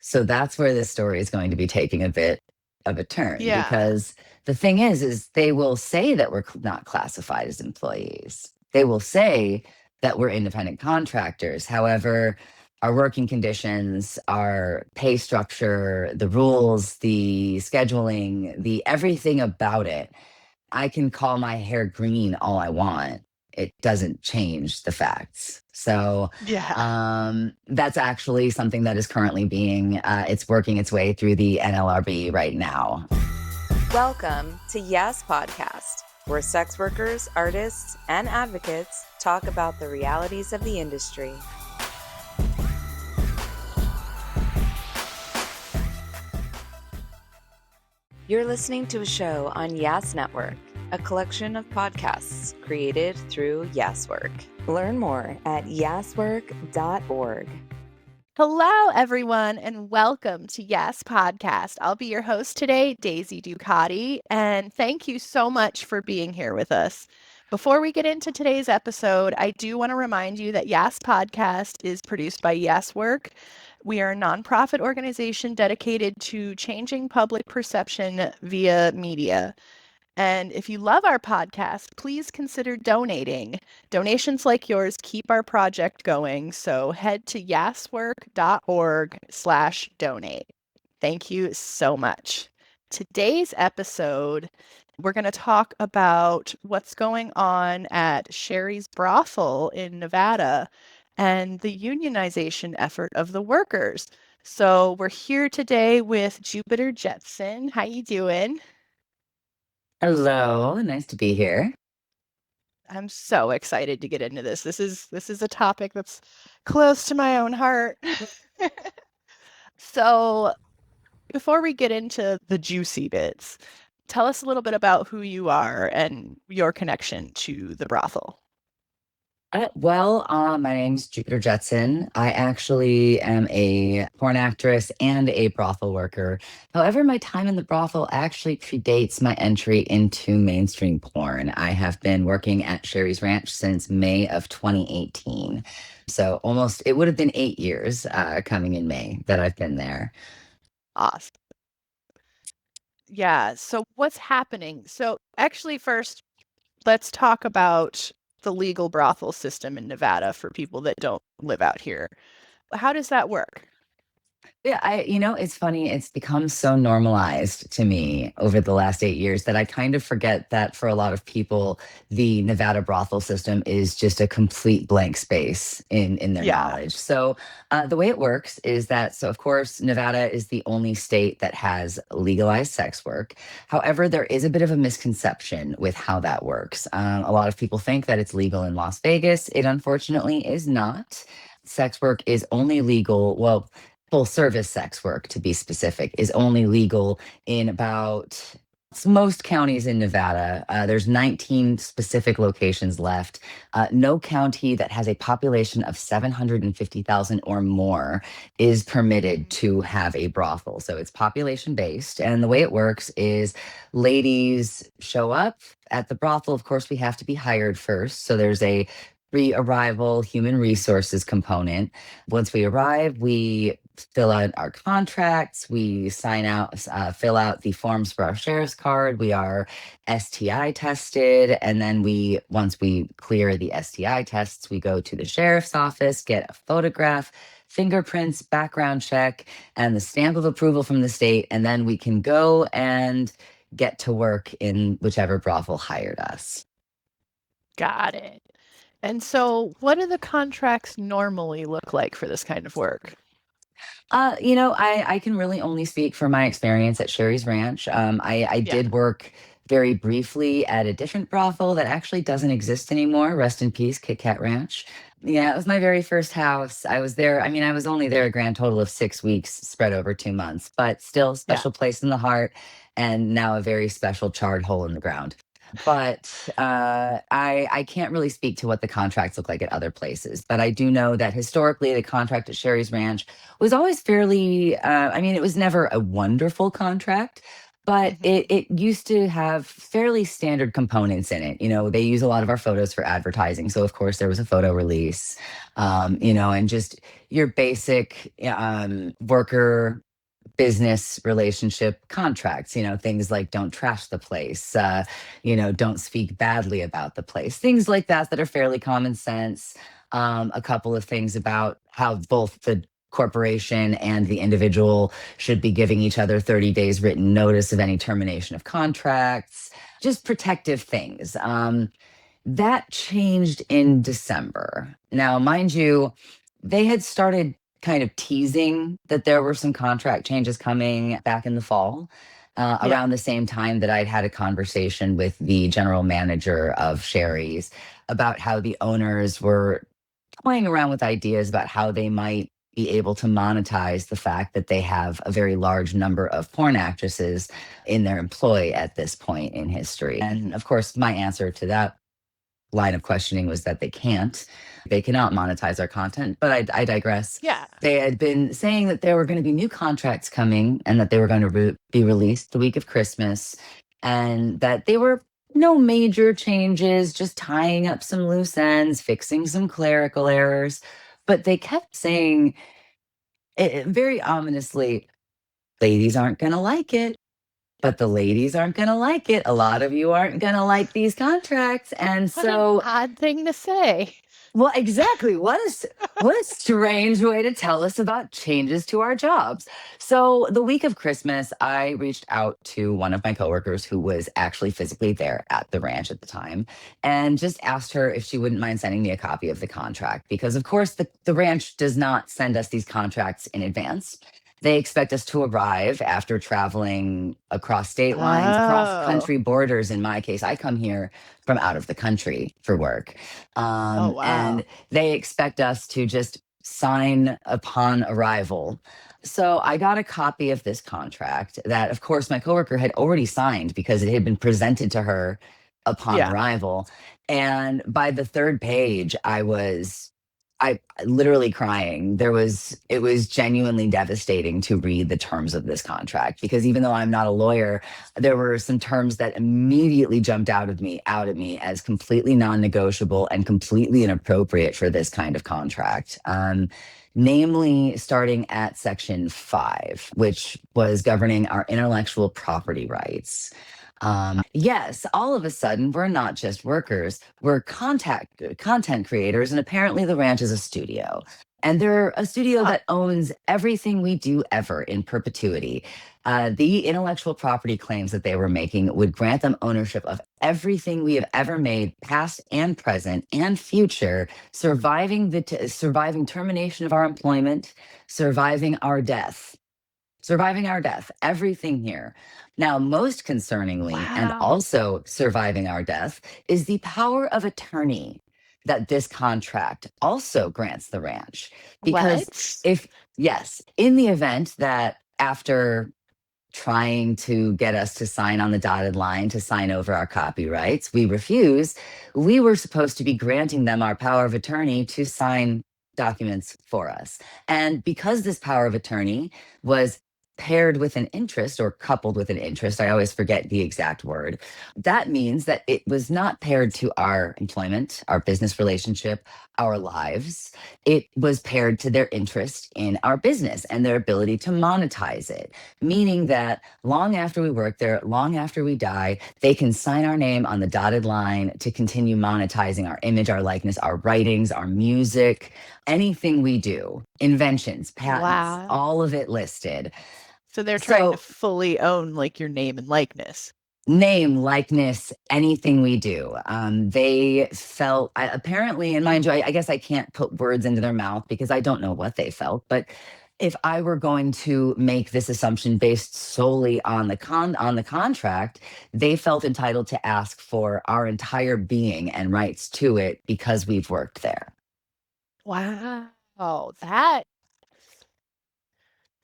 So that's where this story is going to be taking a bit of a turn, Yeah. because the thing is they will say that we're not classified as employees. They will say that we're independent contractors. However, our working conditions, our pay structure, the rules, the scheduling, the everything about it, I can call my hair green all I want. It doesn't change the facts. So Yeah. that's actually something that is currently it's working its way through the NLRB right now. Welcome to Yes Podcast, where sex workers, artists, and advocates talk about the realities of the industry. You're listening to a show on Yes Network, a collection of podcasts created through Yes Work. Learn more at yeswork.org. Hello, everyone, and welcome to Yes Podcast. I'll be your host today, Daisy Ducati, and thank you so much for being here with us. Before we get into today's episode, I do want to remind you that Yes Podcast is produced by Yes Work. We are a nonprofit organization dedicated to changing public perception via media. And if you love our podcast, please consider donating. Donations like yours keep our project going. So head to yaswork.org/donate. Thank you so much. Today's episode, we're going to talk about what's going on at Sheri's Brothel in Nevada and the unionization effort of the workers. So we're here today with Jupiter Jetson. How you doing? Hello, nice to be here. I'm so excited to get into this. This is a topic that's close to my own heart. So, before we get into the juicy bits, tell us a little bit about who you are and your connection to the brothel. My name's Jupiter Jetson. I actually am a porn actress and a brothel worker. However, my time in the brothel actually predates my entry into mainstream porn. I have been working at Sheri's Ranch since May of 2018. So it would have been 8 years coming in May that I've been there. Awesome. Yeah. So, what's happening? So, actually, first, let's talk about the legal brothel system in Nevada for people that don't live out here. How does that work? Yeah, it's funny. It's become so normalized to me over the last 8 years that I kind of forget that for a lot of people, the Nevada brothel system is just a complete blank space in their Yeah. knowledge. So, the way it works is that, so of course, Nevada is the only state that has legalized sex work. However, there is a bit of a misconception with how that works. A lot of people think that it's legal in Las Vegas. It unfortunately is not. Sex work is only legal, well, full service sex work, to be specific, is only legal in about most counties in Nevada. There's 19 specific locations left. No county that has a population of 750,000 or more is permitted Mhm. to have a brothel. So it's population based. And the way it works is ladies show up at the brothel. Of course, we have to be hired first. So there's a pre arrival human resources component. Once we arrive, we fill out our contracts, we fill out the forms for our sheriff's card, we are STI tested, and then once we clear the STI tests, we go to the sheriff's office, get a photograph, fingerprints, background check, and the stamp of approval from the state, and then we can go and get to work in whichever brothel hired us. Got it. And so, what do the contracts normally look like for this kind of work? I can really only speak for my experience at Sherry's Ranch. I Yeah. did work very briefly at a different brothel that actually doesn't exist anymore. Rest in peace, Kit Kat Ranch. Yeah, it was my very first house. I was there. I mean, I was only there a grand total of 6 weeks, spread over 2 months, but still Yeah. special place in the heart, and now a very special charred hole in the ground. But I can't really speak to what the contracts look like at other places. But I do know that historically, the contract at Sherry's Ranch was always fairly. I mean, it was never a wonderful contract, but it used to have fairly standard components in it. They use a lot of our photos for advertising. So, of course, there was a photo release, and just your basic worker business relationship contracts, things like don't trash the place, don't speak badly about the place, things like that are fairly common sense. A couple of things about how both the corporation and the individual should be giving each other 30 days written notice of any termination of contracts, just protective things. That changed in December. Now, mind you, they had started kind of teasing that there were some contract changes coming back in the fall, around the same time that I'd had a conversation with the general manager of Sheri's about how the owners were playing around with ideas about how they might be able to monetize the fact that they have a very large number of porn actresses in their employ at this point in history. And of course, my answer to that line of questioning was that they can't. They cannot monetize our content, but I digress. Yeah. They had been saying that there were going to be new contracts coming and that they were going to be released the week of Christmas, and that they were no major changes, just tying up some loose ends, fixing some clerical errors. But they kept saying very ominously, ladies aren't going to like it. But the ladies aren't going to like it. A lot of you aren't going to like these contracts. And What so, an odd thing to say. well, exactly. What a strange way to tell us about changes to our jobs. So the week of Christmas, I reached out to one of my coworkers who was actually physically there at the ranch at the time and just asked her if she wouldn't mind sending me a copy of the contract. Because of course the ranch does not send us these contracts in advance. They expect us to arrive after traveling across state lines, across country borders. In my case, I come here from out of the country for work. Oh, wow. And they expect us to just sign upon arrival. So I got a copy of this contract that, of course, my coworker had already signed because it had been presented to her upon arrival. And by the third page, I literally crying. It was genuinely devastating to read the terms of this contract because even though I'm not a lawyer, there were some terms that immediately jumped out at me as completely non-negotiable and completely inappropriate for this kind of contract. Namely, starting at Section 5, which was governing our intellectual property rights. Yes, all of a sudden, we're not just workers, we're content creators, and apparently the ranch is a studio. And they're a studio that owns everything we do ever in perpetuity. The intellectual property claims that they were making would grant them ownership of everything we have ever made, past and present and future, surviving termination of our employment, surviving our death. Surviving our death, everything here. Now, most concerningly, and also surviving our death, is the power of attorney that this contract also grants the ranch. Because in the event that after trying to get us to sign on the dotted line to sign over our copyrights, we refuse, we were supposed to be granting them our power of attorney to sign documents for us. And because this power of attorney was paired with an interest or coupled with an interest, I always forget the exact word, that means that it was not paired to our employment, our business relationship, our lives. It was paired to their interest in our business and their ability to monetize it, meaning that long after we work there, long after we die, they can sign our name on the dotted line to continue monetizing our image, our likeness, our writings, our music, anything we do, inventions, patents, all of it listed. So they're trying to fully own like your name and likeness. Name, likeness, anything we do. They felt, apparently, and mind you, I guess I can't put words into their mouth because I don't know what they felt, but if I were going to make this assumption based solely on the contract, they felt entitled to ask for our entire being and rights to it because we've worked there. Wow.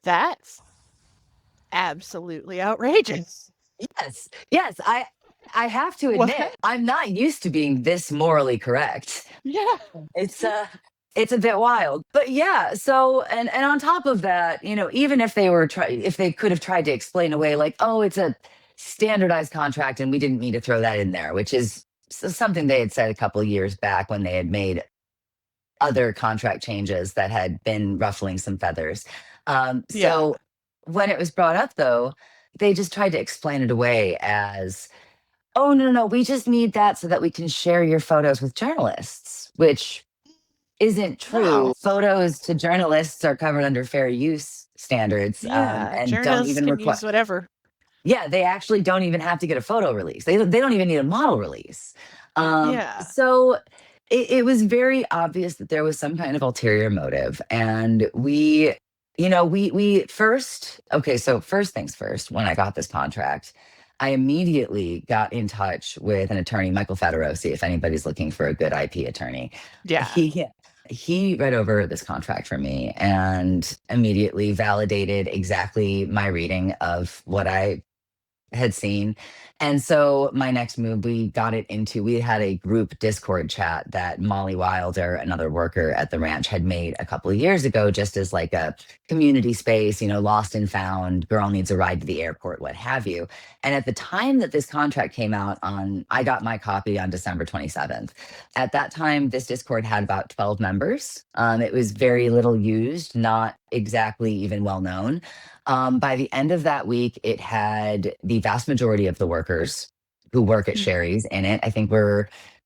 That's absolutely outrageous. Yes. I have to admit, I'm not used to being this morally correct. Yeah. It's It's a bit wild, but yeah. So, and on top of that, even if if they could have tried to explain away, like, oh, it's a standardized contract, and we didn't mean to throw that in there, which is something they had said a couple of years back when they had made other contract changes that had been ruffling some feathers. Yeah. So when it was brought up, though, they just tried to explain it away as, oh, no, no, we just need that so that we can share your photos with journalists, which isn't true. No. Photos to journalists are covered under fair use standards, Yeah. and don't Journalists even can require. use whatever. Yeah, they actually don't even have to get a photo release. They don't even need a model release. Yeah. So it was very obvious that there was some kind of ulterior motive, and we first. Okay, so first things first. When I got this contract, I immediately got in touch with an attorney, Michael Federosi, if anybody's looking for a good IP attorney. Yeah. He read over this contract for me and immediately validated exactly my reading of what I had seen. And so my next move, we had a group Discord chat that Molly Wilder, another worker at the ranch, had made a couple of years ago, just as like a community space, lost and found, girl needs a ride to the airport, what have you. And at the time that this contract came out I got my copy on December 27th. At that time, this Discord had about 12 members. It was very little used, not exactly even well known. By the end of that week, it had the vast majority of the workers who work at Mm. Sheri's in it. I think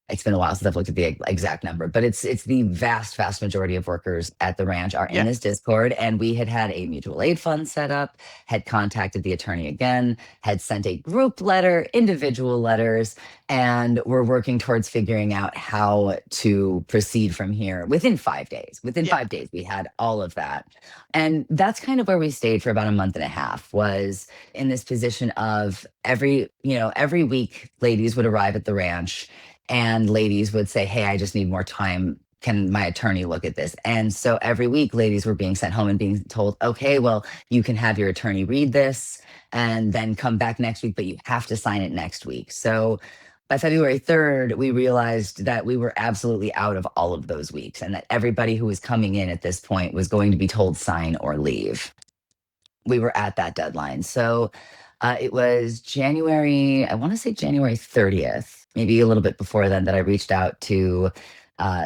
it's been a while since I've looked at the exact number, but it's the vast majority of workers at the ranch are in Yeah. this Discord. And we had a mutual aid fund set up, had contacted the attorney again, had sent a group letter, individual letters, and we're working towards figuring out how to proceed from here within 5 days. Within Yeah. 5 days, we had all of that. And that's kind of where we stayed for about a month and a half, was in this position of every week, ladies would arrive at the ranch and ladies would say, hey, I just need more time. Can my attorney look at this? And so every week, ladies were being sent home and being told, okay, well, you can have your attorney read this and then come back next week, but you have to sign it next week. So by February 3rd, we realized that we were absolutely out of all of those weeks and that everybody who was coming in at this point was going to be told sign or leave. We were at that deadline. So it was January, I want to say January 30th, maybe a little bit before then, that I reached out to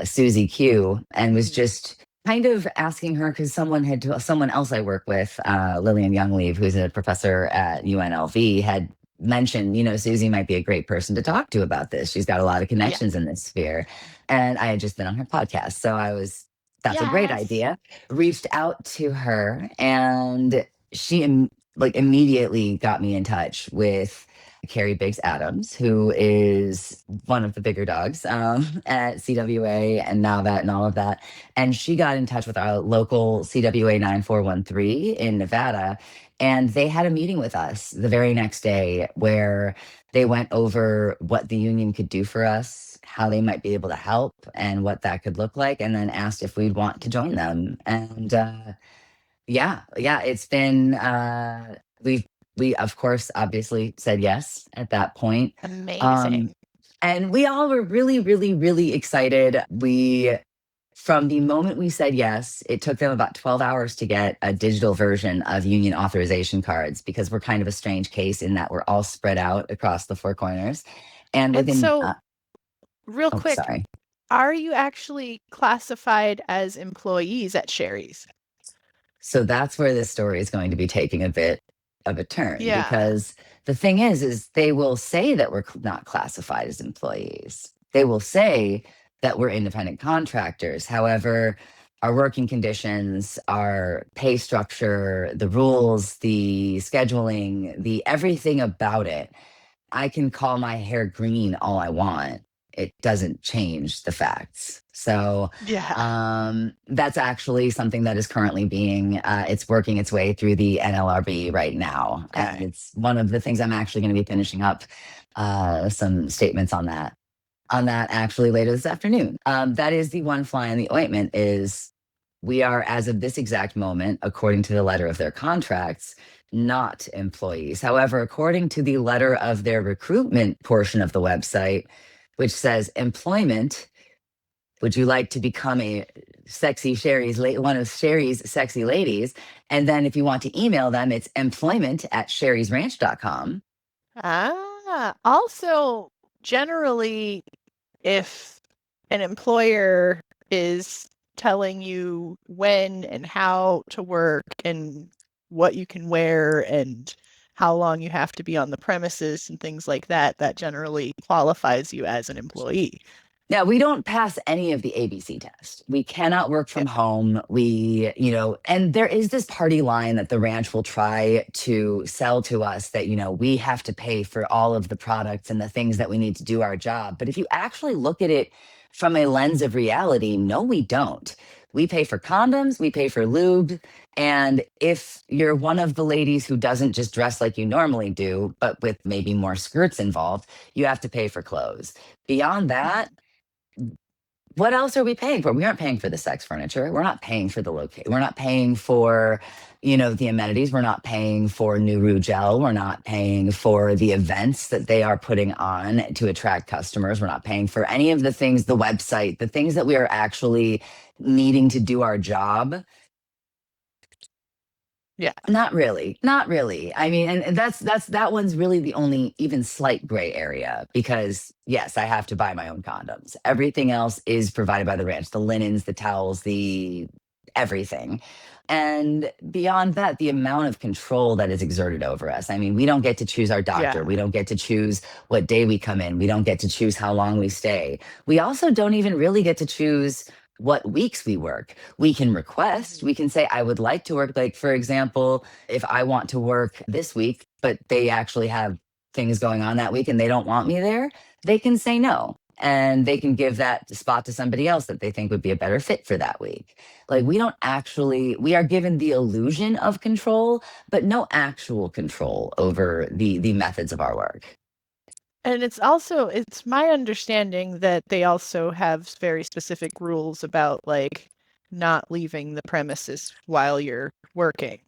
Susie Q and was just kind of asking her, because someone else I work with, Lillian Youngleave, who's a professor at UNLV, had mentioned, Susie might be a great person to talk to about this. She's got a lot of connections in this sphere. And I had just been on her podcast. So that's a great Yes. idea. Reached out to her, and she immediately got me in touch with Carrie Biggs Adams, who is one of the bigger dogs at CWA and NAVAT and all of that. And she got in touch with our local CWA 9413 in Nevada. And they had a meeting with us the very next day where they went over what the union could do for us, how they might be able to help, and what that could look like, and then asked if we'd want to join them. And yeah, it's been we of course obviously said yes at that point. Amazing. And we all were really, really, really excited. From the moment we said yes, it took them about 12 hours to get a digital version of union authorization cards, because we're kind of a strange case in that we're all spread out across the four corners. And within so, real quick, sorry. Are you actually classified as employees at Sheri's? So that's where this story is going to be taking a bit of a turn, Yeah. because the thing is they will say that we're not classified as employees. They will say that we're independent contractors. However, our working conditions, our pay structure, the rules, the scheduling, the everything about it, I can call my hair green all I want. It doesn't change the facts. So Yeah. that's actually something that is currently it's working its way through the NLRB right now. Okay. And it's one of the things I'm actually going to be finishing up some statements on that actually later this afternoon. That is the one fly in the ointment, is we are, as of this exact moment, according to the letter of their contracts, not employees. However, according to the letter of their recruitment portion of the website, which says employment, Would you like to become a one of Sheri's sexy ladies? And then if you want to email them, it's employment@sherrysranch.com. Also, generally, if an employer is telling you when and how to work and what you can wear and how long you have to be on the premises and things like that, that generally qualifies you as an employee. Now, we don't pass any of the ABC test. We cannot work from home. And there is this party line that the ranch will try to sell to us that, we have to pay for all of the products and the things that we need to do our job. But if you actually look at it from a lens of reality, no, we don't. We pay for condoms, we pay for lube. And if you're one of the ladies who doesn't just dress like you normally do, but with maybe more skirts involved, you have to pay for clothes. Beyond that, what else are we paying for? We aren't paying for the sex furniture. We're not paying for the location. We're not paying for, the amenities. We're not paying for Nuru Gel. We're not paying for the events that they are putting on to attract customers. We're not paying for any of the things, the website, the things that we are actually needing to do our job. Yeah. Not really. Not really. I mean, and that one's really the only even slight gray area because yes, I have to buy my own condoms. Everything else is provided by the ranch, the linens, the towels, the everything. And beyond that, the amount of control that is exerted over us. I mean, we don't get to choose our doctor. Yeah. We don't get to choose what day we come in. We don't get to choose how long we stay. We also don't even really get to choose what weeks we work. We can request, we can say, I would like to work. Like, for example, if I want to work this week, but they actually have things going on that week and they don't want me there, they can say no. And they can give that spot to somebody else that they think would be a better fit for that week. Like, we are given the illusion of control, but no actual control over the methods of our work. And it's my understanding that they also have very specific rules about like not leaving the premises while you're working.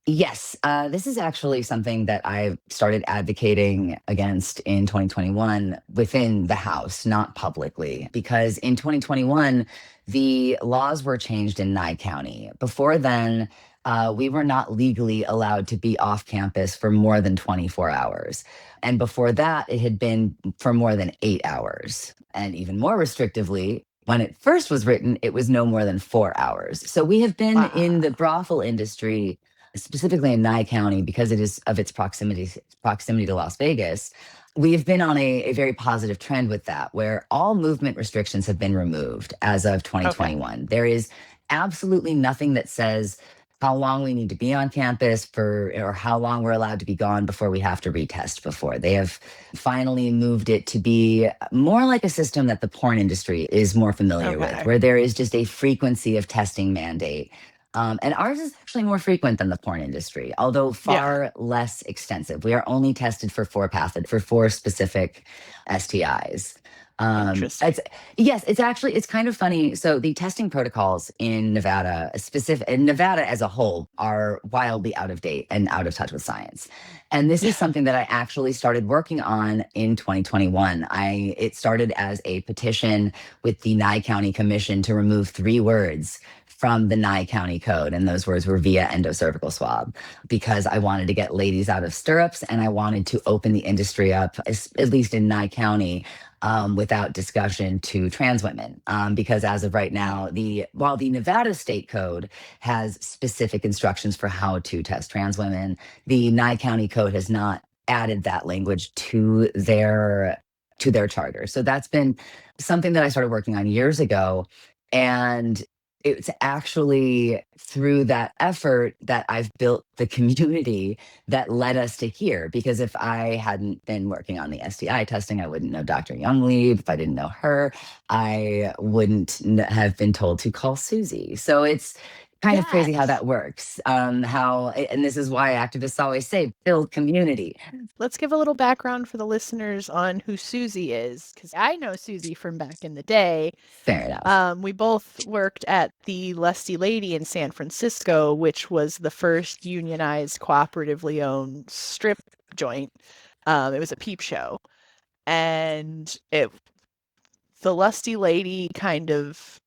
Yes, this is actually something that I started advocating against in 2021 within the House, not publicly, because in 2021, the laws were changed in Nye County. Before then, we were not legally allowed to be off campus for more than 24 hours. And before that, it had been for more than 8 hours. And even more restrictively, when it first was written, it was no more than 4 hours. So we have been in the brothel industry, specifically in Nye County, because it is of its proximity to Las Vegas. We've been on a very positive trend with that, where all movement restrictions have been removed as of 2021. Okay. There is absolutely nothing that says how long we need to be on campus or how long we're allowed to be gone before we have to retest before. They have finally moved it to be more like a system that the porn industry is more familiar with, where there is just a frequency of testing mandate. And ours is actually more frequent than the porn industry, although far less extensive. We are only tested for four specific STIs. Interesting. It's kind of funny. So the testing protocols in Nevada, Nevada as a whole, are wildly out of date and out of touch with science. And this is something that I actually started working on in 2021. It started as a petition with the Nye County Commission to remove 3 words from the Nye County Code. And those words were via endocervical swab, because I wanted to get ladies out of stirrups and I wanted to open the industry up, at least in Nye County, without discussion, to trans women. Because as of right now, while the Nevada state code has specific instructions for how to test trans women, the Nye County Code has not added that language to their charter. So that's been something that I started working on years ago. And it's actually through that effort that I've built the community that led us to here. Because if I hadn't been working on the STI testing, I wouldn't know Dr. Youngleaf. If I didn't know her, I wouldn't have been told to call Susie. So it's kind of crazy how that works. And this is why activists always say, build community. Let's give a little background for the listeners on who Susie is, because I know Susie from back in the day. Fair enough. We both worked at the Lusty Lady in San Francisco, which was the first unionized, cooperatively owned strip joint. It was a peep show. And the lusty lady kind of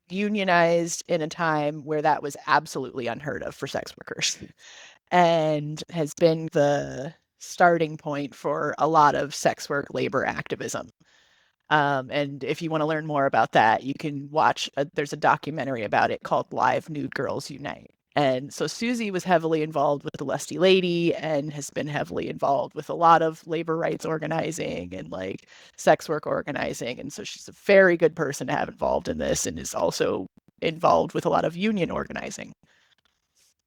unionized in a time where that was absolutely unheard of for sex workers and has been the starting point for a lot of sex work labor activism. And if you want to learn more about that, you can watch, there's a documentary about it called Live Nude Girls Unite. And so Susie was heavily involved with the Lusty Lady and has been heavily involved with a lot of labor rights organizing and like sex work organizing. And so she's a very good person to have involved in this and is also involved with a lot of union organizing.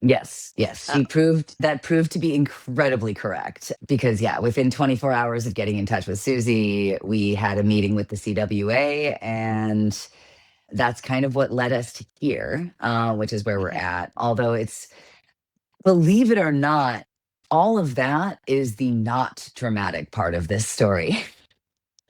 Yes, she proved to be incredibly correct because within 24 hours of getting in touch with Susie, we had a meeting with the CWA, and that's kind of what led us to here, which is where we're at. Although it's, believe it or not, all of that is the not dramatic part of this story.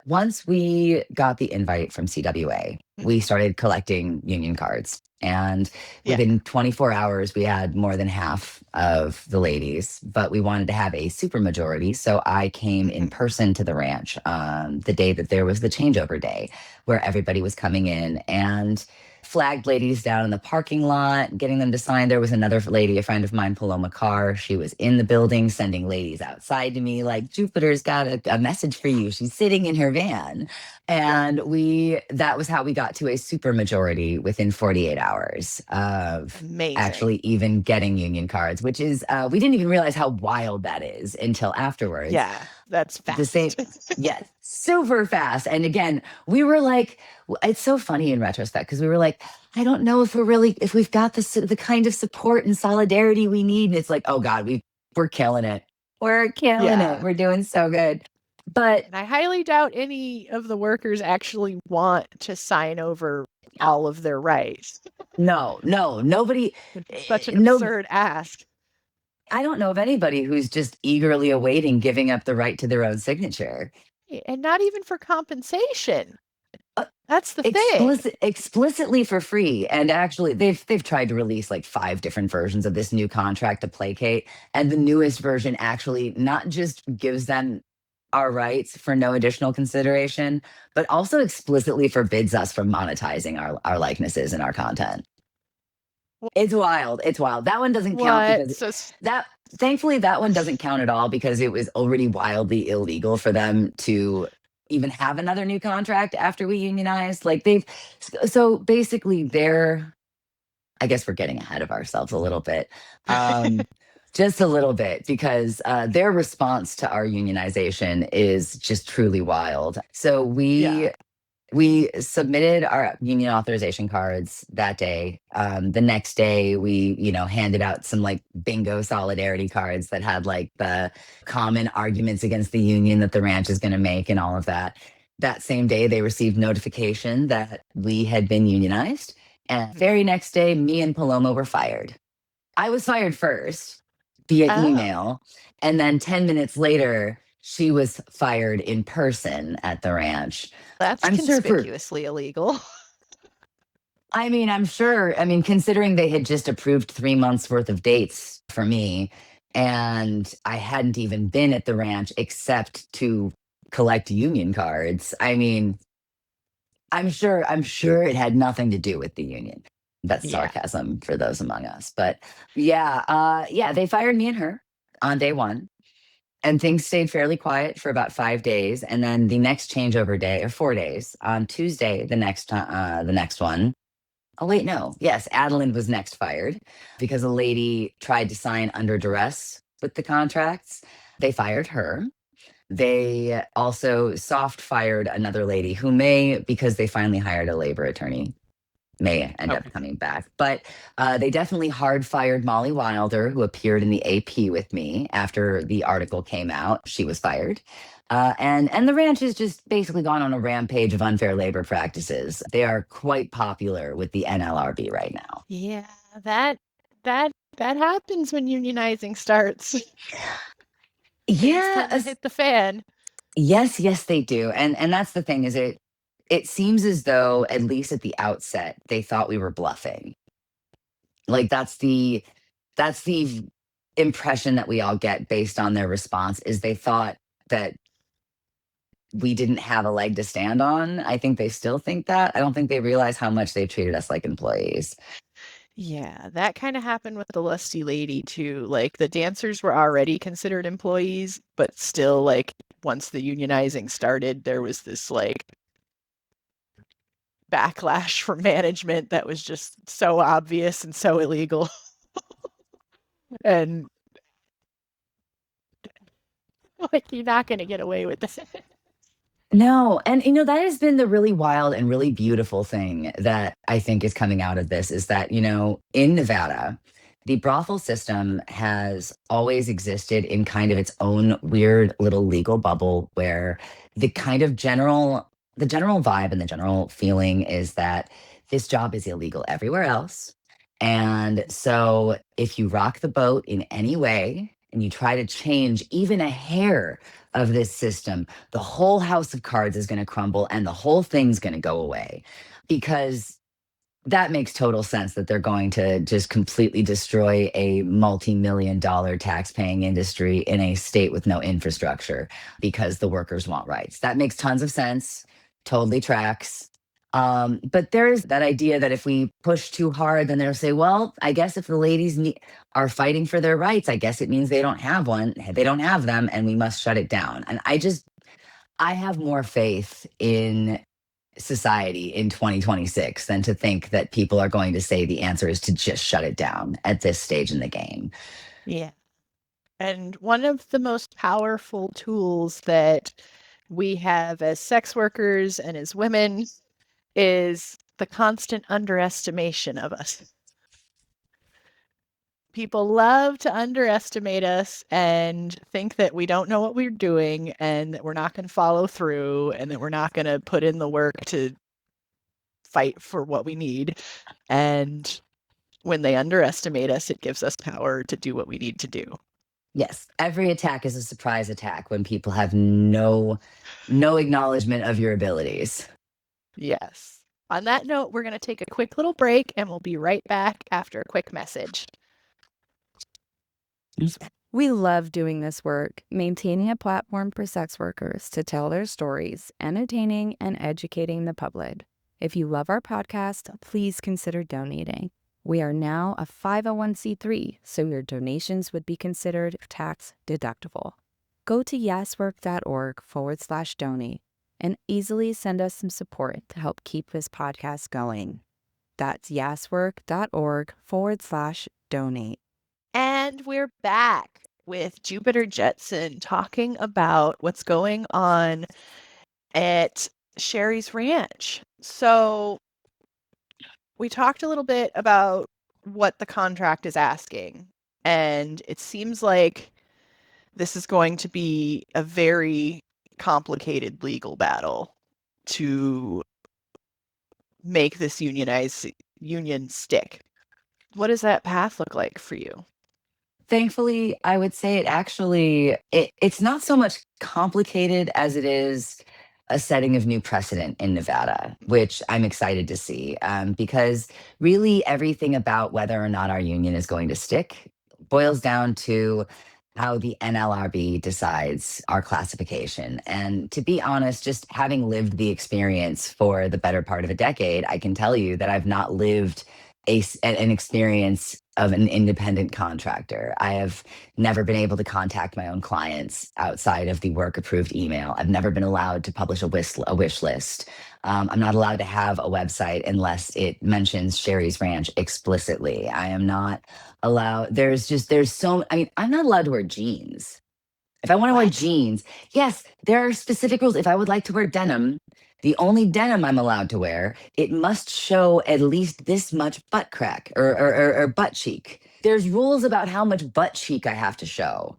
Once we got the invite from CWA, we started collecting union cards. And within 24 hours, we had more than half of the ladies, but we wanted to have a supermajority. So I came in person to the ranch the day that there was the changeover day, where everybody was coming in, and flagged ladies down in the parking lot, getting them to sign. There was another lady, a friend of mine, Paloma Carr. She was in the building sending ladies outside to me, like, Jupiter's got a message for you. She's sitting in her van. And that was how we got to a supermajority within 48 hours of actually even getting union cards, which is, we didn't even realize how wild that is until afterwards. Yeah, that's fast. The same, yes, super fast. And again, we were like, it's so funny in retrospect because we were like, I don't know if we've got the kind of support and solidarity we need. And it's like, oh God, we're killing it. We're killing it. We're doing so good. But and I highly doubt any of the workers actually want to sign over all of their rights. No, nobody. It's such an absurd ask. I don't know of anybody who's just eagerly awaiting giving up the right to their own signature. And not even for compensation. That's the thing. Explicitly for free. And actually, they've tried to release like 5 different versions of this new contract to placate. And the newest version actually not just gives them our rights for no additional consideration, but also explicitly forbids us from monetizing our likenesses and our content. It's wild. It's wild. That one doesn't count because thankfully that one doesn't count at all because it was already wildly illegal for them to even have another new contract after we unionized. Like so basically I guess we're getting ahead of ourselves a little bit. Just a little bit, because their response to our unionization is just truly wild. So we submitted our union authorization cards that day. The next day, we handed out some like bingo solidarity cards that had like the common arguments against the union that the ranch is going to make and all of that. That same day, they received notification that we had been unionized. And the very next day, me and Paloma were fired. I was fired first via email. And then 10 minutes later, she was fired in person at the ranch. That's conspicuously illegal. I'm sure. Considering they had just approved 3 months worth of dates for me, and I hadn't even been at the ranch except to collect union cards. I'm sure it had nothing to do with the union. That's sarcasm for those among us. But they fired me and her on day one. And things stayed fairly quiet for about 5 days. And then the next changeover day, or 4 days, on Tuesday, the next one. Oh, wait, no. Yes, Adeline was next fired because a lady tried to sign under duress with the contracts. They fired her. They also soft fired another lady who because they finally hired a labor attorney, may end up coming back. But they definitely hard fired Molly Wilder, who appeared in the AP with me after the article came out. She was fired. And the ranch has just basically gone on a rampage of unfair labor practices. They are quite popular with the NLRB right now. Yeah, that happens when unionizing starts. Yeah, tend to hit the fan. Yes, they do. And that's the thing, is it seems as though, at least at the outset, they thought we were bluffing. Like that's the impression that we all get based on their response, is they thought that we didn't have a leg to stand on. I think they still think that. I don't think they realize how much they've treated us like employees. Yeah, that kind of happened with the Lusty Lady too. Like the dancers were already considered employees, but still like once the unionizing started, there was this like backlash from management that was just so obvious and so illegal. And like you're not going to get away with this. No, and that has been the really wild and really beautiful thing that I think is coming out of this is that, in Nevada, the brothel system has always existed in kind of its own weird little legal bubble where the general vibe and the general feeling is that this job is illegal everywhere else. And so if you rock the boat in any way and you try to change even a hair of this system, the whole house of cards is going to crumble and the whole thing's going to go away because that makes total sense that they're going to just completely destroy a multi-million-dollar tax-paying industry in a state with no infrastructure because the workers want rights. That makes tons of sense, totally tracks. But there is that idea that if we push too hard, then they'll say, well, I guess if the ladies are fighting for their rights, I guess it means they don't have one, they don't have them, and we must shut it down. And I have more faith in society in 2026 than to think that people are going to say the answer is to just shut it down at this stage in the game. Yeah. And one of the most powerful tools that we have as sex workers and as women is the constant underestimation of us. People love to underestimate us and think that we don't know what we're doing and that we're not going to follow through and that we're not going to put in the work to fight for what we need. And when they underestimate us, it gives us power to do what we need to do. Yes, every attack is a surprise attack when people have no acknowledgement of your abilities. Yes. On that note, we're going to take a quick little break and we'll be right back after a quick message. We love doing this work, maintaining a platform for sex workers to tell their stories, entertaining and educating the public. If you love our podcast, please consider donating. We are now a 501c3, so your donations would be considered tax deductible. Go to yeswork.org/donate and easily send us some support to help keep this podcast going. That's yeswork.org/donate. And we're back with Jupiter Jetson talking about what's going on at Sheri's ranch. So we talked a little bit about what the contract is asking, and it seems like this is going to be a very complicated legal battle to make this union stick. What does that path look like for you? Thankfully, I would say it's not so much complicated as it is a setting of new precedent in Nevada, which I'm excited to see because really everything about whether or not our union is going to stick boils down to how the NLRB decides our classification. And to be honest, just having lived the experience for the better part of a decade, I can tell you that I've not lived an experience of an independent contractor. I have never been able to contact my own clients outside of the work approved email. I've never been allowed to publish a wish list. I'm not allowed to have a website unless it mentions Sheri's Ranch explicitly. I am not allowed. I'm not allowed to wear jeans. If I want to wear jeans, yes, there are specific rules. If I would like to wear denim, the only denim I'm allowed to wear, it must show at least this much butt crack or butt cheek. There's rules about how much butt cheek I have to show.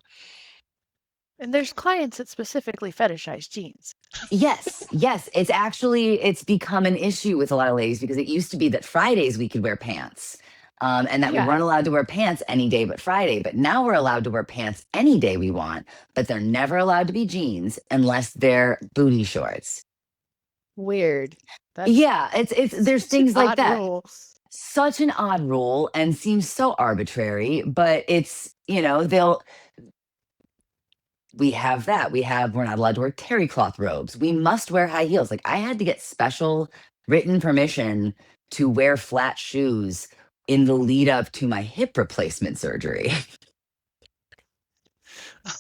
And there's clients that specifically fetishize jeans. Yes. It's become an issue with a lot of ladies because it used to be that Fridays we could wear pants. And that we weren't allowed to wear pants any day but Friday. But now we're allowed to wear pants any day we want, but they're never allowed to be jeans unless they're booty shorts. Weird. There's things like that. Rule. Such an odd rule and seems so arbitrary, but it's, we have that. We're not allowed to wear terry cloth robes. We must wear high heels. Like I had to get special written permission to wear flat shoes in the lead up to my hip replacement surgery.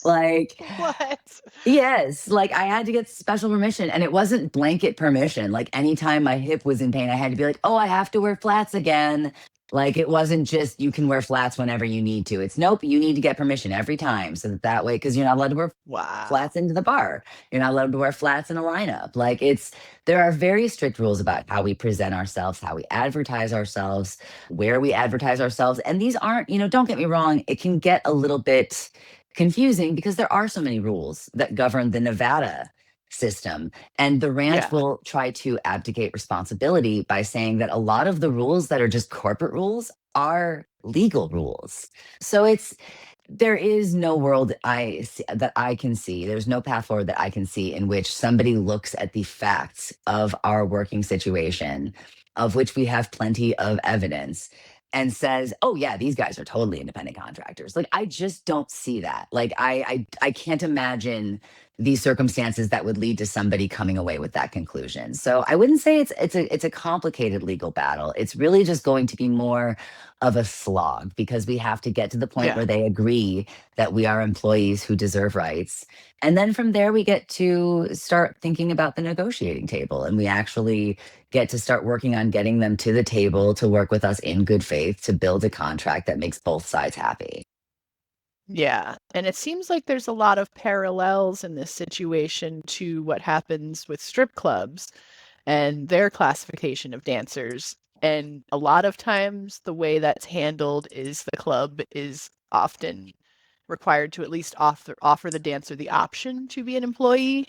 Like, What? yes, like I had to get special permission and it wasn't blanket permission. Like anytime my hip was in pain, I had to be like, oh, I have to wear flats again. Like it wasn't just you can wear flats whenever you need to. It's nope, you need to get permission every time. So that way, because you're not allowed to wear Wow. flats into the bar. You're not allowed to wear flats in a lineup. Like there are very strict rules about how we present ourselves, how we advertise ourselves, where we advertise ourselves. And these aren't, don't get me wrong, it can get a little bit confusing because there are so many rules that govern the Nevada system. And the ranch Yeah. will try to abdicate responsibility by saying that a lot of the rules that are just corporate rules are legal rules. So there is no world that I can see. There's no path forward that I can see in which somebody looks at the facts of our working situation, of which we have plenty of evidence, and says, "Oh yeah, these guys are totally independent contractors." Like I just don't see that. Like I can't imagine these circumstances that would lead to somebody coming away with that conclusion. So I wouldn't say it's a complicated legal battle. It's really just going to be more of a slog because we have to get to the point Yeah. where they agree that we are employees who deserve rights. And then from there, we get to start thinking about the negotiating table and we actually get to start working on getting them to the table to work with us in good faith to build a contract that makes both sides happy. Yeah. And it seems like there's a lot of parallels in this situation to what happens with strip clubs and their classification of dancers. And a lot of times, the way that's handled is the club is often required to at least offer the dancer the option to be an employee.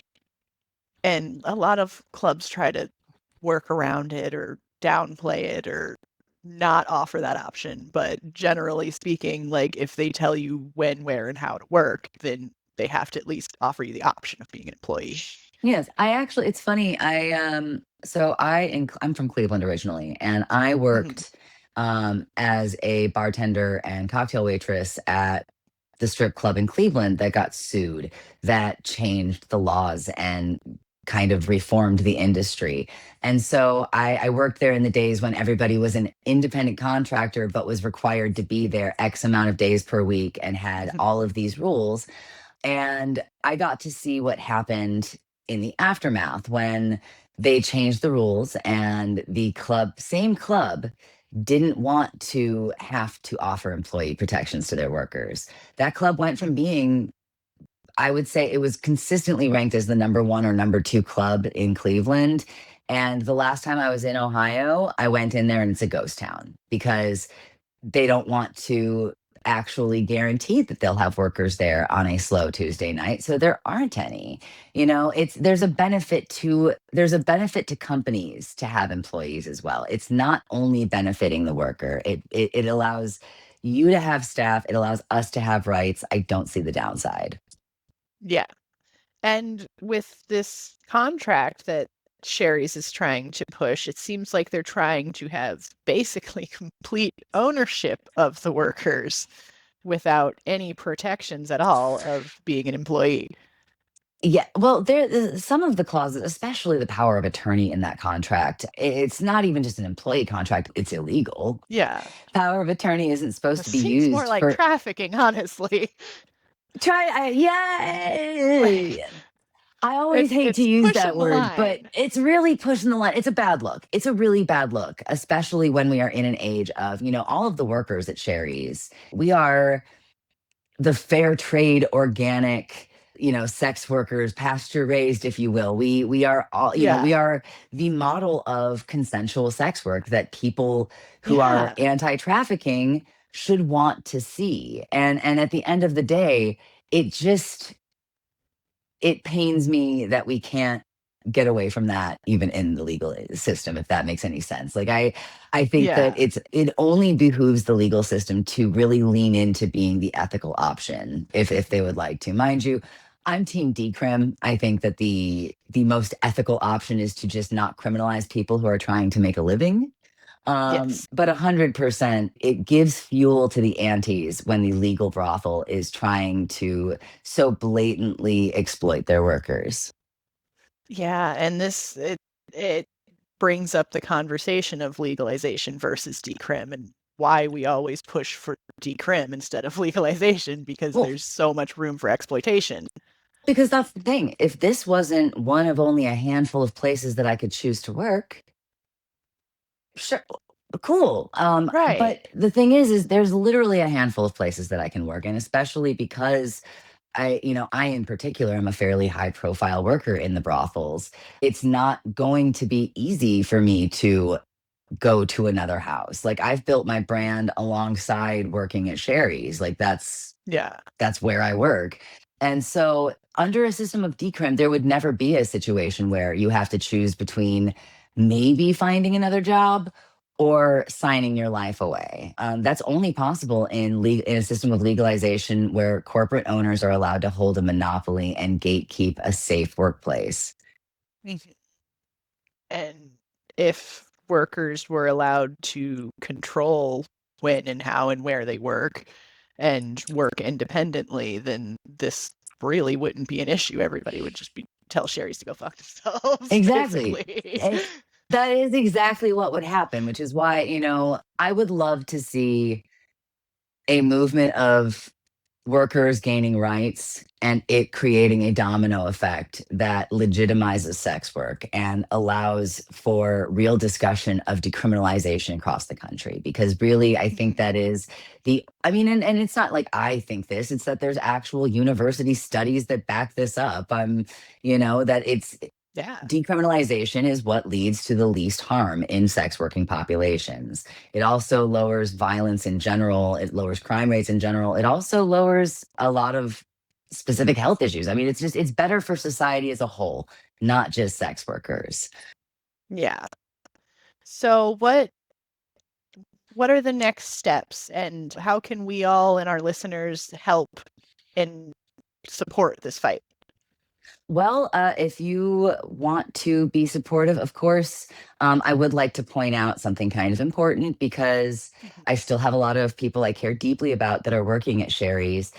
And a lot of clubs try to work around it or downplay it or not offer that option. But generally speaking, like if they tell you when, where, and how to work, then they have to at least offer you the option of being an employee. Yes, it's funny. I'm from Cleveland originally, and I worked as a bartender and cocktail waitress at the strip club in Cleveland that got sued, that changed the laws and kind of reformed the industry. And so I worked there in the days when everybody was an independent contractor, but was required to be there X amount of days per week and had all of these rules. And I got to see what happened in the aftermath when they changed the rules and the same club, didn't want to have to offer employee protections to their workers. That club went from being, I would say it was consistently ranked as the number one or number two club in Cleveland. And the last time I was in Ohio, I went in there and it's a ghost town because they don't want to actually guarantee that they'll have workers there on a slow Tuesday night. So there aren't any. There's a benefit to companies to have employees as well. It's not only benefiting the worker. It allows you to have staff, it allows us to have rights. I don't see the downside. Yeah. And with this contract that Sheri's is trying to push, it seems like they're trying to have basically complete ownership of the workers without any protections at all of being an employee. Yeah, well, some of the clauses, especially the power of attorney in that contract, it's not even just an employee contract, it's illegal. Yeah. Power of attorney isn't supposed It to be seems used more like for trafficking, honestly. yeah. I always hate to It's use pushing that the word, but line. it's really pushing the line. It's a bad look. It's a really bad look, especially when we are in an age of, all of the workers at Sheri's. We are the fair trade, organic, sex workers, pasture raised, if you will. We are all, Yeah. we are the model of consensual sex work that people who Yeah. are anti-trafficking should want to see. And at the end of the day, it pains me that we can't get away from that even in the legal system, if that makes any sense. Like I think that Yeah. it only behooves the legal system to really lean into being the ethical option if they would like to. Mind you, I'm team decrim. I think that the most ethical option is to just not criminalize people who are trying to make a living. Yes. But 100%, it gives fuel to the antes when the legal brothel is trying to so blatantly exploit their workers. Yeah, and it brings up the conversation of legalization versus decrim and why we always push for decrim instead of legalization, because Well, there's so much room for exploitation. because that's the thing. If this wasn't one of only a handful of places that I could choose to work, sure, cool. Right. But the thing is there's literally a handful of places that I can work, and especially because I in particular am a fairly high profile worker in the brothels. It's not going to be easy for me to go to another house. Like I've built my brand alongside working at Sheri's. Like Yeah. that's where I work. And so, under a system of decrim, there would never be a situation where you have to choose between maybe finding another job or signing your life away. That's only possible in a system of legalization where corporate owners are allowed to hold a monopoly and gatekeep a safe workplace. Mhm. And if workers were allowed to control when and how and where they work and work independently, then this really wouldn't be an issue. Everybody would just be tell Sherry's to go fuck themselves, Exactly. basically. That is exactly what would happen, which is why, I would love to see a movement of workers gaining rights and it creating a domino effect that legitimizes sex work and allows for real discussion of decriminalization across the country. Because really, I think that is and it's not like I think this, it's that there's actual university studies that back this up. That it's Yeah. decriminalization is what leads to the least harm in sex working populations. It also lowers violence in general. It lowers crime rates in general. It also lowers a lot of specific health issues. I mean, it's better for society as a whole, not just sex workers. Yeah. So what are the next steps and how can we all and our listeners help and support this fight? Well, if you want to be supportive, of course, I would like to point out something kind of important because I still have a lot of people I care deeply about that are working at Sherry's.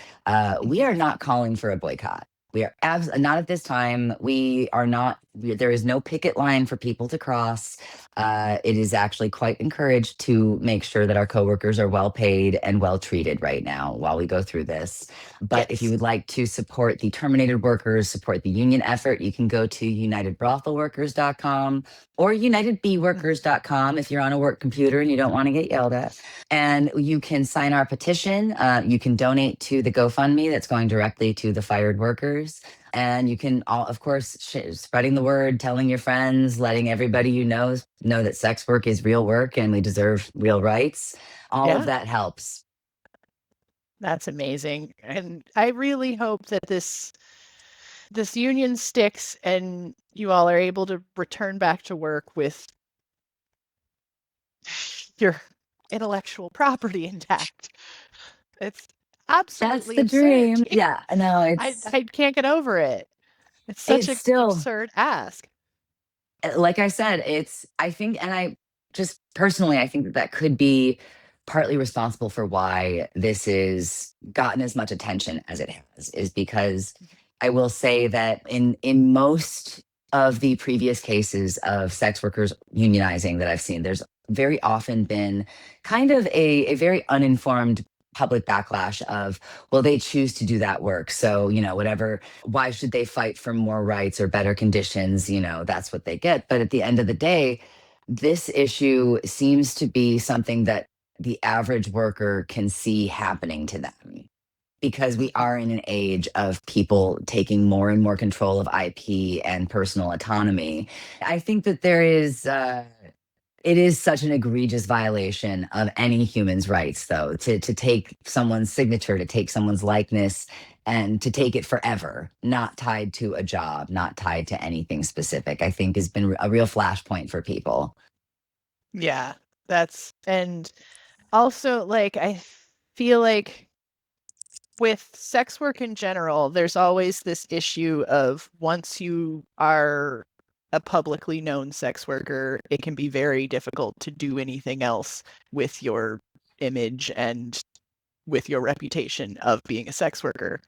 We are not calling for a boycott. We are not at this time. We are not. There is no picket line for people to cross. It is actually quite encouraged to make sure that our coworkers are well paid and well treated right now while we go through this. But if you Yes. would like to support the terminated workers, support the union effort, you can go to unitedbrothelworkers.com or unitedbworkers.com if you're on a work computer and you don't want to get yelled at. And you can sign our petition. You can donate to the GoFundMe that's going directly to the fired workers. And you can, of course, spreading the word, telling your friends, letting everybody you know that sex work is real work and we deserve real rights. All of Yeah. that helps. That's amazing. And I really hope that this union sticks and you all are able to return back to work with your intellectual property intact. It's That's absolutely the absurd. dream. Yeah, no, I can't get over it. It's such it's an still absurd ask. like I said, I think, and I just personally, I think that that could be partly responsible for why this has gotten as much attention as it has, is because I will say that in most of the previous cases of sex workers unionizing that I've seen, there's very often been kind of a very uninformed public backlash of, well, they choose to do that work. So, whatever, why should they fight for more rights or better conditions? That's what they get. But at the end of the day, this issue seems to be something that the average worker can see happening to them because we are in an age of people taking more and more control of IP and personal autonomy. I think that it is such an egregious violation of any human's rights, though, to take someone's signature, to take someone's likeness, and to take it forever, not tied to a job, not tied to anything specific, I think has been a real flashpoint for people. Yeah, and also like I feel like with sex work in general, there's always this issue of once you are a publicly known sex worker, it can be very difficult to do anything else with your image and with your reputation of being a sex worker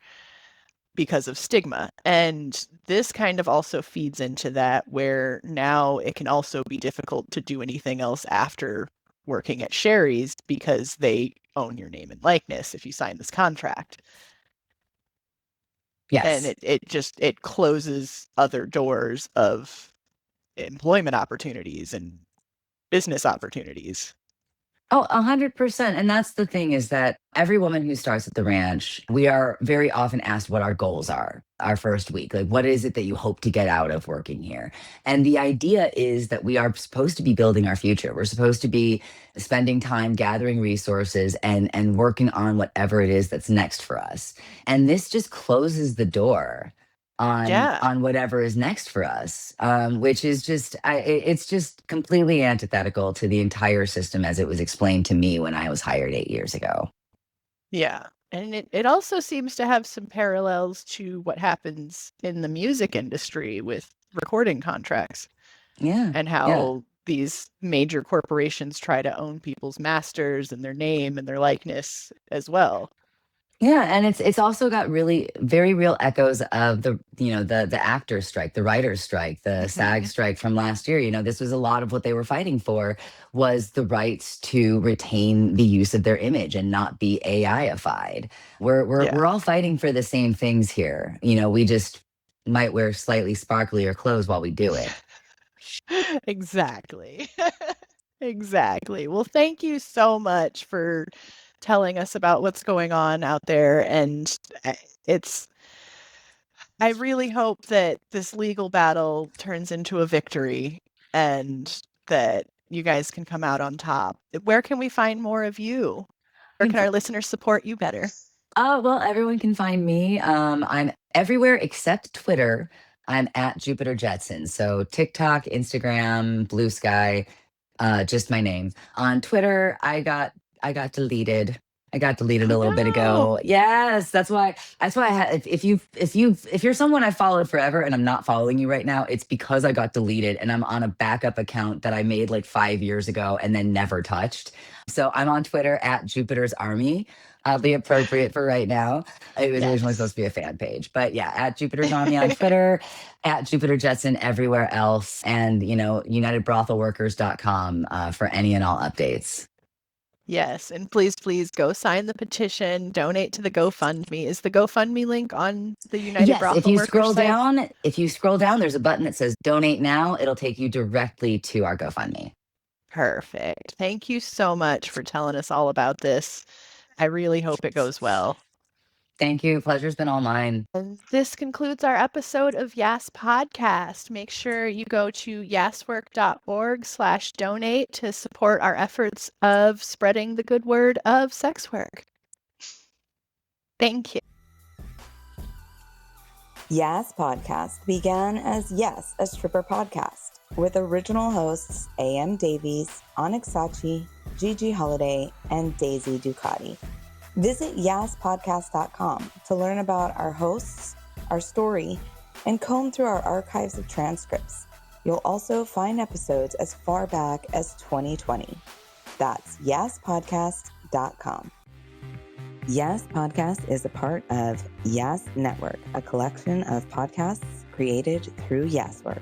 because of stigma. And this kind of also feeds into that, where now it can also be difficult to do anything else after working at Sheri's because they own your name and likeness if you sign this contract. And Yes. it closes other doors of employment opportunities and business opportunities. Oh, 100%. And that's the thing, is that every woman who starts at the ranch, we are very often asked what our goals are our first week. Like, what is it that you hope to get out of working here? And the idea is that we are supposed to be building our future. We're supposed to be spending time gathering resources and working on whatever it is that's next for us. And this just closes the door Yeah. on whatever is next for us, which is just it's just completely antithetical to the entire system as it was explained to me when I was hired 8 years ago. Yeah. And it also seems to have some parallels to what happens in the music industry with recording contracts Yeah, and yeah. how these major corporations try to own people's masters and their name and their likeness as well. Yeah, and it's also got really very real echoes of the actor strike, the writer's strike, the SAG Mhm. strike from last year. This was a lot of what they were fighting for, was the rights to retain the use of their image and not be AIified. We're Yeah. all fighting for the same things here. We just might wear slightly sparklier clothes while we do it. Exactly. Exactly. Well, thank you so much for telling us about what's going on out there. And it's, I really hope that this legal battle turns into a victory and that you guys can come out on top. Where can we find more of you? Where You can can our listeners support you better? Oh, well, everyone can find me. I'm everywhere except Twitter. I'm at Jupiter Jetson. So TikTok, Instagram, Blue Sky, just my name. On Twitter, I got deleted. I got deleted Oh, a little bit no. ago. Yes, that's why I had if you're someone I followed forever and I'm not following you right now, it's because I got deleted and I'm on a backup account that I made like 5 years ago and then never touched. So I'm on Twitter at Jupiter's Army. Oddly appropriate for right now. It was originally Yes. supposed to be a fan page, but yeah, at Jupiter's Army on Twitter, at Jupiter Jetson everywhere else, and UnitedBrothelWorkers.com for any and all updates. Yes, and please, please go sign the petition, donate to the GoFundMe. Is the GoFundMe link on the United Yes, Brothel Workers site? if you scroll down, there's a button that says donate now. It'll take you directly to our GoFundMe. Perfect. Thank you so much for telling us all about this. I really hope it goes well. Thank you. Pleasure's been all mine. And this concludes our episode of Yas Podcast. Make sure you go to yaswork.org/donate to support our efforts of spreading the good word of sex work. Thank you. Yes Podcast began as Yes, a stripper podcast, with original hosts A.M. Davies, Onyx Sachi, Gigi Holiday, and Daisy Ducati. Visit yaspodcast.com to learn about our hosts, our story, and comb through our archives of transcripts. You'll also find episodes as far back as 2020. That's yaspodcast.com. Yes Podcast is a part of Yes Network, a collection of podcasts created through Yes Work.